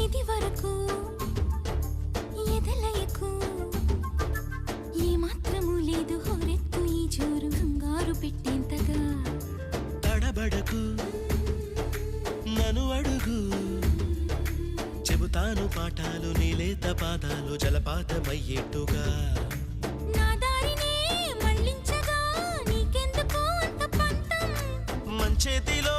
ఇది వరకు ఎదలయకు ఏమాత్రము లేదు హోరెత్తు ఈ జోరు కంగారు పెట్టేంతగా తడబడకు నన్ను అడుగు చెబుతాను పాఠాలు నీలేత పాదాలు జలపాతమయ్యేట్టుగా నా దారినే మళ్ళించగా నీకెందుకు అంత పంతం మంచేతిలో